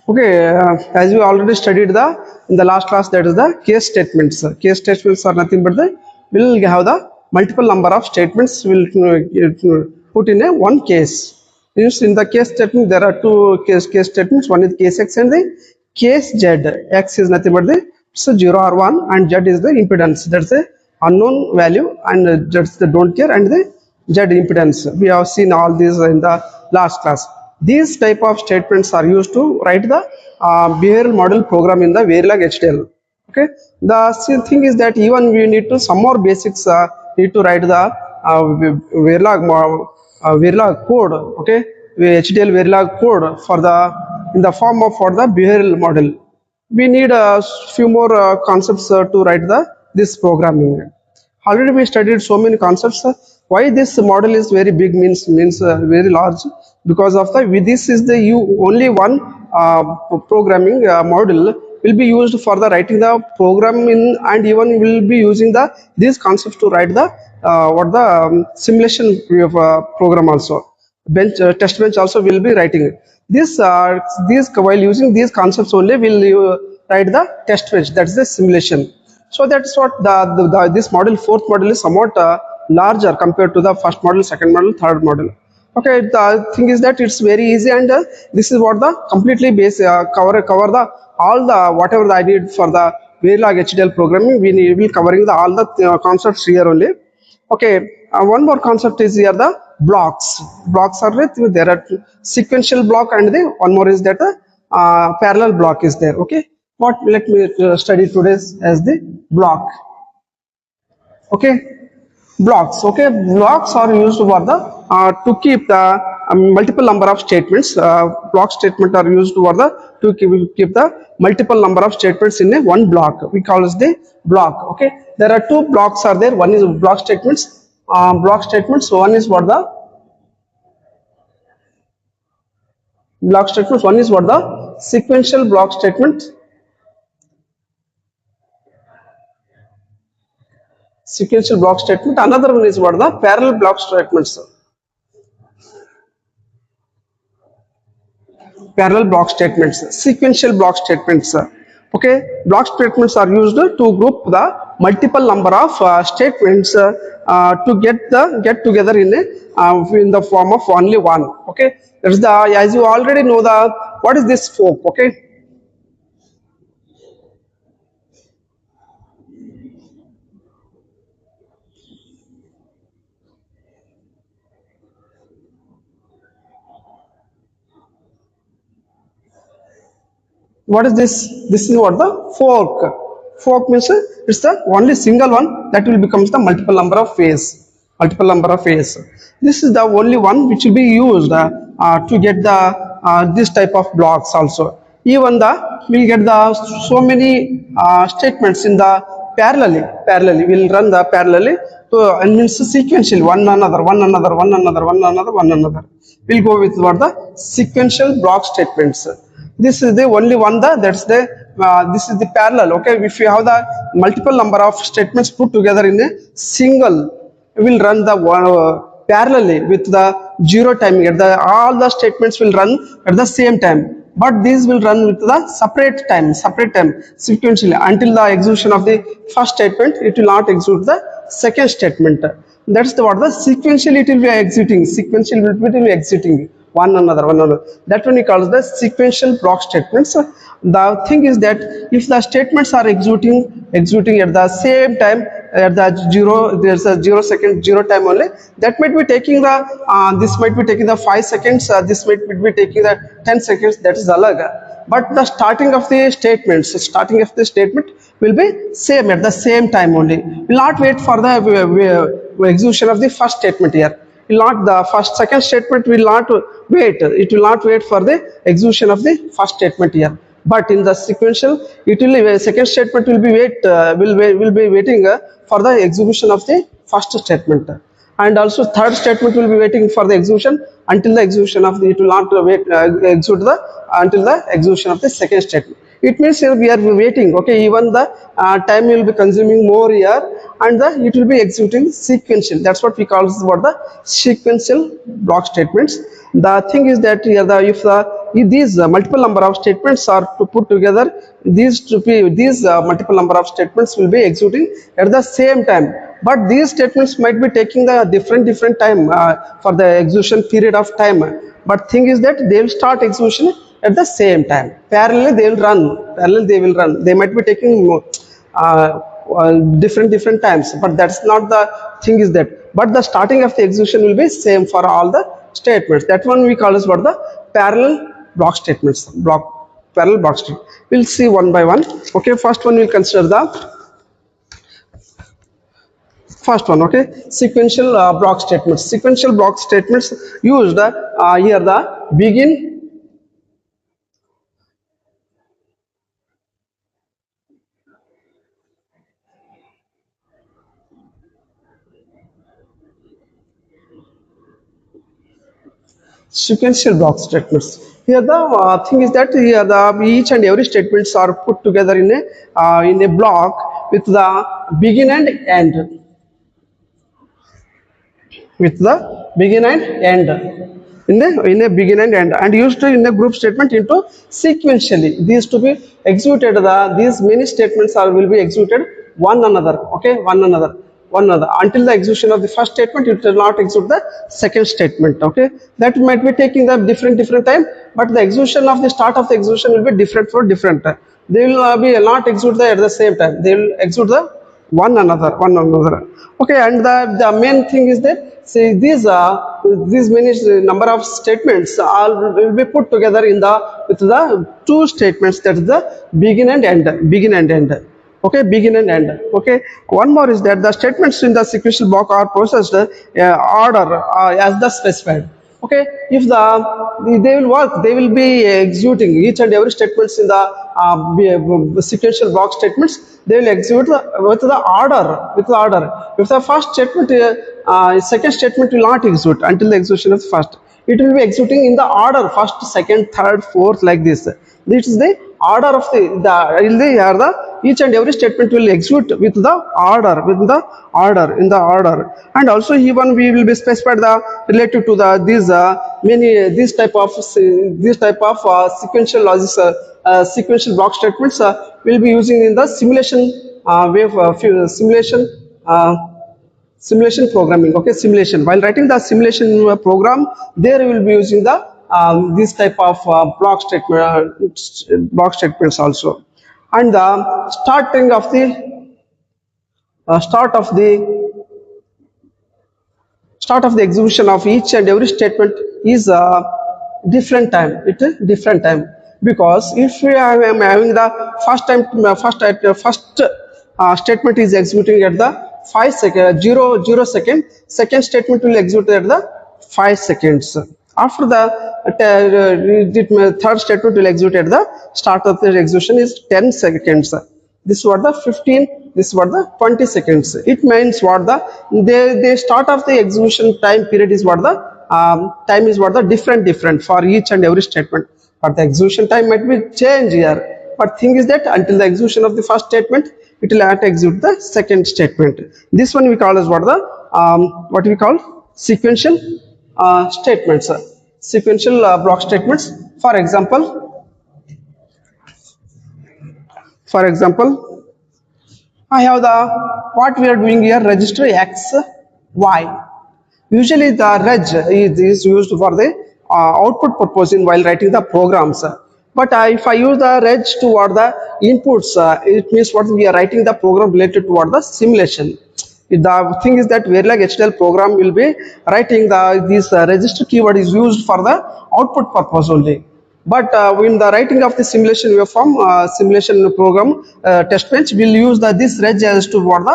Okay, as we already studied in the last class, that is the case statements. Case statements are nothing but the will have the multiple number of statements will put in a one case. Means in the case statement there are two case statements. One is case X and the case Z. X is nothing but the so 0 or 1 and Z is the impedance. That's the unknown value and that's the don't care and the Z impedance. We have seen all these in the last class. These type of statements are used to write the behavioral model program in the Verilog HTML. Okay, the thing is that even we need to some more basics need to write the Verilog code. Okay, HTML Verilog code for the in the form of for the behavioral model. We need a few more concepts to write the this programming. Already we studied so many concepts. Why this model is very big means very large, because of the this is the only one programming model will be used for the writing the program in, and even will be using the these concepts to write the what the simulation of program also. Test bench also will be writing this these while using these concepts only will write the test bench, that's the simulation. So that's what this model, fourth model, is somewhat larger compared to the first model, second model, third model. Okay, the thing is that it's very easy, and this is what the completely base cover the all the whatever I need for the Verilog HTML programming. We will covering the all the concepts here only. Okay, one more concept is here the blocks. Blocks are with there are sequential block and the one more is that parallel block is there. Okay, what let me study today as the block. Okay, blocks. Okay, blocks are used for the to keep the multiple number of statements. Block statement are used for the to keep the multiple number of statements in a one block. We call it the block. Okay, there are two blocks are there. One is block statements. Block statements. One is what the block statements. One is what the sequential block statement. Sequential block statement. Another one is what the parallel block statements. Parallel block statements, sequential block statements. Okay, block statements are used to group the multiple number of statements to get together in the form of only one. Okay, that's the, as you already know, the what is this fork. Okay, what is this? This is what the fork. Fork means it's the only single one that will becomes the multiple number of phase. Multiple number of phase. This is the only one which will be used to get the this type of blocks also. Even the we'll get the so many statements in the parallelly we'll run the parallelly. So and means sequentially one another. We'll go with what the sequential block statements. This is the only one that's the this is the parallel. Okay, if you have the multiple number of statements put together in a single, will run the parallelly with the zero timing. All the statements will run at the same time, but these will run with the separate time sequentially until the execution of the first statement. It will not execute the second statement. That's the what the sequentially it will be exiting. Sequential it will be exiting one another. That one he calls the sequential block statements. The thing is that if the statements are executing at the same time, at the there's a 0 second 0 time only, that might be taking the this might be taking the 5 seconds, this might be taking the 10 seconds, that is alag. But the starting of the statement will be same at the same time only. Will not wait for the execution of the first statement here. Will not the second statement will not wait. It will not wait for the execution of the first statement here. But in the sequential, it will second statement will be will be waiting for the execution of the first statement, and also third statement will be waiting for the execution until the execution of the it will not wait execute the until the execution of the second statement. It means we are waiting. Okay, even the time will be consuming more here, and it will be executing sequential. That's what we call what the sequential block statements. The thing is that here if these multiple number of statements are to put together, these multiple number of statements will be executing at the same time. But these statements might be taking the different time for the execution period of time. But thing is that they will start execution at the same time. Parallelly they will run. Parallel they will run. They might be taking different times, but that's not the thing is that. But the starting of the execution will be same for all the statements. That one we call as what the parallel block statements. Parallel block statement. We'll see one by one. Okay, first one we'll consider the first one. Okay, sequential block statements. Sequential block statements used here the begin, sequential block statements. Here the thing is that here the each and every statements are put together in a block with the begin and end. With the begin and end. In a begin and end, and used in a group statement into sequentially. These to be executed. These many statements will be executed one another. Okay, one another until the execution of the first statement. It will not execute the second statement. Okay, that might be taking the different time, but the execution of the start of the execution will be different for different time. They will be not execute at the same time. They will execute the one another. Okay, and the main thing is that see these many number of statements all will be put together with the two statements, that is the begin and end. Okay, begin and end. Okay, one more is that the statements in the sequential block are processed order as the specified. Okay, if they will work, they will be executing each and every statements in the sequential block statements. They will execute with the order. If the first statement, second statement will not execute until the execution of the first. It will be executing in the order first, second, third, fourth, like this. This is the order of each and every statement will execute with the order in the order. And also even we will be specified the related to the these type of sequential logic, sequential block statements will be using in the simulation simulation programming. Okay, simulation. While writing the simulation program, there we will be using the this type of block statements also. And the starting of the start of the execution of each and every statement is different time. It is different time, because if we are having the first statement is executing at the 5 second 0 second, second statement will execute at the 5 seconds. After the third statement will execute at the start of the execution is 10 seconds. This was the 15, this was the 20 seconds. It means what the start of the execution time period is what the time is what the different for each and every statement. But the execution time might be changed here. But thing is that until the execution of the first statement, it will have to execute the second statement. This one we call as what we call sequential statements, sequential block statements. For example, I have what we are doing here, register X, Y. Usually the reg is used for the output purpose while writing the programs. But if I use the reg toward the inputs, it means what we are writing the program related toward the simulation. The thing is that Verilog HDL program will be writing this register keyword is used for the output purpose only. But in the writing of the simulation waveform, simulation program test bench will use this reg as to what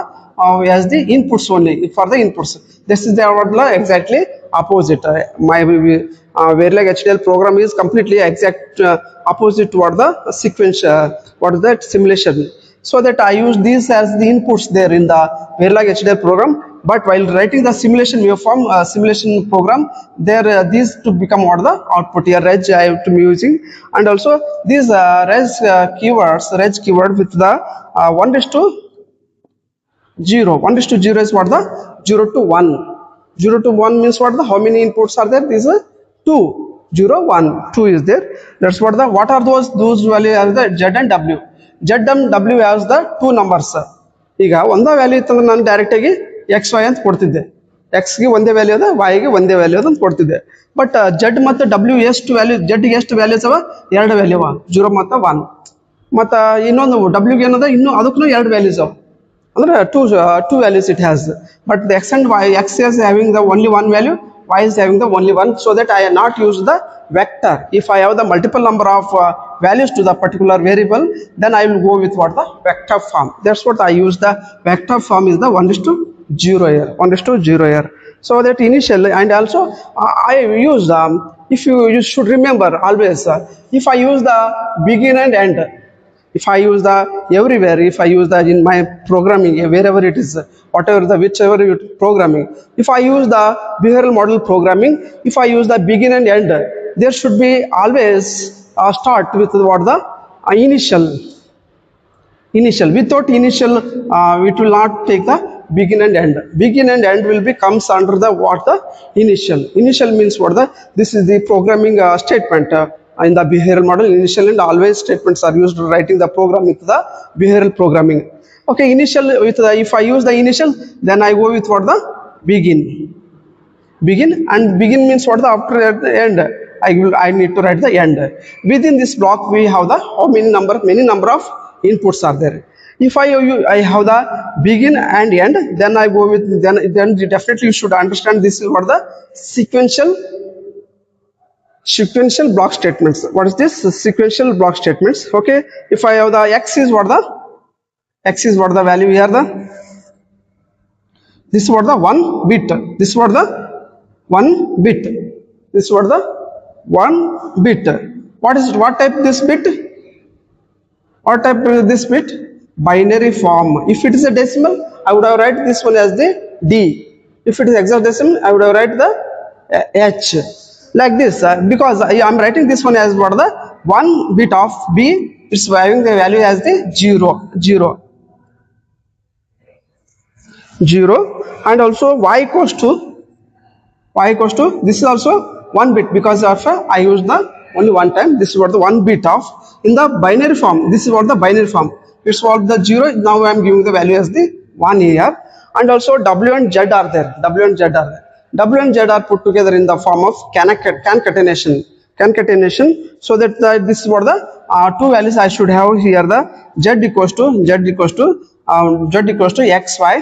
as the inputs only for the inputs. This is the exactly opposite. My Verilog HDL program is completely exact opposite toward the sequence. What is that simulation? So that I use these as the inputs there in the Verilog HDL program. But while writing the simulation waveform, simulation program, there these to become what the output here. Reg I have to be using, and also these reg keyword with the 1 is to 0. 1 is to 0 is what the 0 to 1. 0 to 1 means what the how many inputs are there? These are 2. 0, 1, 2 is there. That's what the what are those values are the Z and W. Z and W has the two numbers. ಈಗ ಒಂದೇ value ಇತ್ತಂದ್ರೆ ನಾನು direct ಆಗಿ X Y ಅಂತ ಕೊಡ್ತಿದ್ದೆ. X ಗೆ ಒಂದೇ value ಅದ, ವೈ ಗೆ ಒಂದೇ ವ್ಯಾಲ್ಯೂ ಅದ ಅಂತ ಕೊಡ್ತಿದ್ದೆ. ಬಟ್ ಜೆಡ್ ಮತ್ತು ಡಬ್ಲ್ಯೂ ಎಷ್ಟು ವ್ಯಾಲ್ಯೂ, ಜೆಡ್ ಗೆ ಎಷ್ಟು ವ್ಯಾಲ್ಯೂಸ್ ಅವ? ಎರಡು ವ್ಯಾಲ್ಯೂ ಅವ, 0 ಮತ್ತು 1. ಮತ್ತು ಇನ್ನೊಂದು ಡಬ್ಲ್ಯೂ ಗೆ ಏನದ, ಇನ್ನು ಅದಕ್ಕೂ ಎರಡು ವ್ಯಾಲ್ಯೂಸ್ ಅವ, ಅಂದ್ರೆ two values it has. But the x and y, x is having the only one value, y is having the only one, so that I not use the vector. If I have the multiple number of values to the particular variable, then I will go with what the vector form. That's what I use. The vector form is the 1 is to 0 here, 1 is to 0 here. So that initially, and also I use if you should remember always, if I use the begin and end, if I use the everywhere, if I use that in my programming, wherever it is, whatever the whichever you programming, if I use the behavioral model programming, if I use the begin and end, there should be always start with what the initial. Without initial, it will not take the begin and end. Begin and end will be comes under the what the initial. Initial means what the, this is the programming statement. In the behavioral model, initial and always statements are used to writing the program with the behavioral programming. Okay, initial with the, if I use the initial, then I go with what the begin. And begin means what the after at the end. I need to write the end. Within this block, we have the how many number of inputs are there. If I have the begin and end, then I go with then definitely you should understand this is what the sequential block statements. What is this? Sequential block statements. Okay, if I have the x is what the value here, the this is what the 1 bit, this is what the 1 bit, this is what the 1 bit. What type this bit? What type is this bit? Binary form. If it is a decimal, I would have write this one as the D. If it is hexadecimal, I would have write the H. Like this, because I am writing this one as what the 1 bit of B, it's having the value as the 0, and also y equals to this is also 1 bit, because of I use the only one time. This is what the 1 bit of in the binary form. This is what the binary form. It's what the 0. Now I am giving the value as the 1 here, and also W and Z are there. W and Z are put together in the form of concatenation. So that this is what the two values I should have here. The Z equals to x y,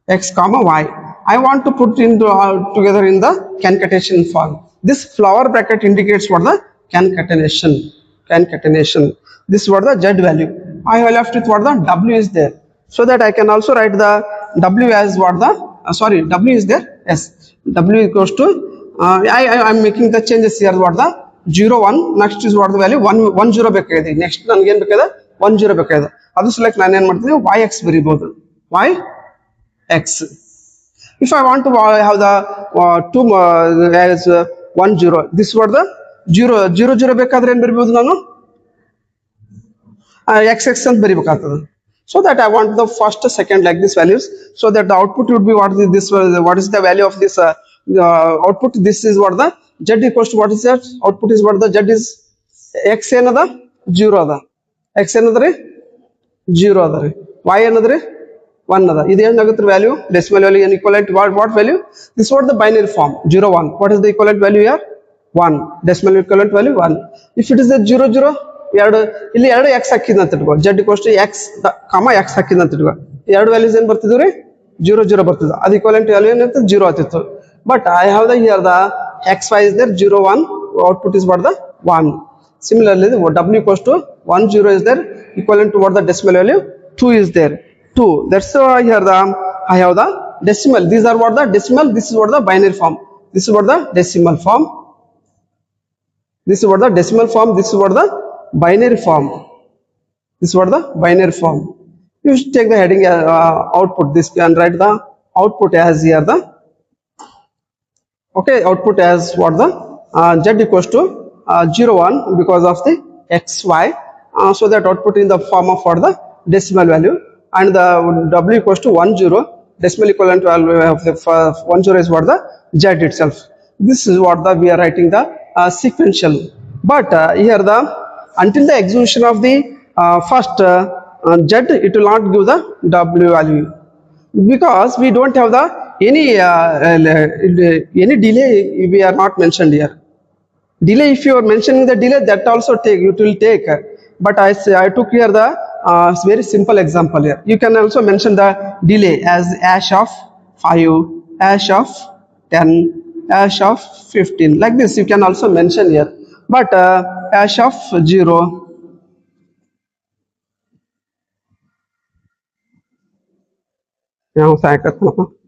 x comma y. I want to put into together in the concatenation form. This flower bracket indicates what the concatenation. This is what the Z value. I have left with what the W is there, so that I can also write the W as what the W is there. Yes, W equals to I am making the changes here. What the 0 1, next is what the value 1 0 ಬೇಕಾಗಿದೆ. Next ನನಗೆ ಏನು ಬೇಕಾಗಿದೆ? 1 0 ಬೇಕಾಗಿದೆ. ಅದು select ನಾನು ಏನು ಮಾಡ್ತೀನಿ? yx ಬರೀಬಹುದು. yx. If I want to have the 2 as 1 0, this is what the 0 0 ಬೇಕಾದ್ರೆ ಏನು ಬರೀಬಹುದು ನಾನು? x ಅಂತ ಬರೀಬೇಕಾಗ್ತದೆ. So that I want the first, second like this values, so that the output would be what is the value of this output. This is what the Z equals to what is that output is what the Z is x ಏನದ 0 ಅದ, x ಏನದ್ರಿ 0 ಅದರಿ, y ಏನದ್ರಿ 1 ಅದ. ಇದು ಏನಾಗುತ್ತೆ value? Decimal value ಏನು equivalent what value? This is what the binary form 0 1. What is the equivalent value here? 1. Decimal equivalent value 1. If it is a 0 0, ಇಲ್ಲಿ 2 x ಹಾಕಿದ ಅಂತ ಇಟ್ಕೋ, Z equals to x, x ಹಾಕಿದ ಅಂತ ಇಟ್ಕೋ, ಎರಡು values ಏನು ಬರ್ತಿದ್ವು ರೀ? 0 0 ಬರ್ತಿದ್ವು. ಅದು equivalent value ಏನಿತ್ತು? 0 ಆಗ್ತಿತ್ತು. But I have the here the xy is there 0 1, output is what the 1. Similarly, W equals to 1 0 is there, equivalent to what the decimal value 2 is there. 2. That's here the I have the decimal. These are what the decimal. This is what the binary form. This is what the decimal form. This is what the decimal form. This is what the binary form. This is what the binary form. You should take the heading output. This can write the output as here the okay output as what the z equals to 0 1 because of the xy, so that output in the form of for the decimal value, and the w equals to 1 0, decimal equivalent value of the 1 0 is what the z itself. This is what the we are writing the sequential. But here the until the execution of the first z, it will not give the w value, because we don't have the any delay. We are not mentioned here. Delay, if you are mentioning the delay, that also take, it will take. But I took here the very simple example here. You can also mention the delay as ash of 5, ash of 10, ash of 15, like this you can also mention here. But ash of 0, यहाँ से आया करता हूँ।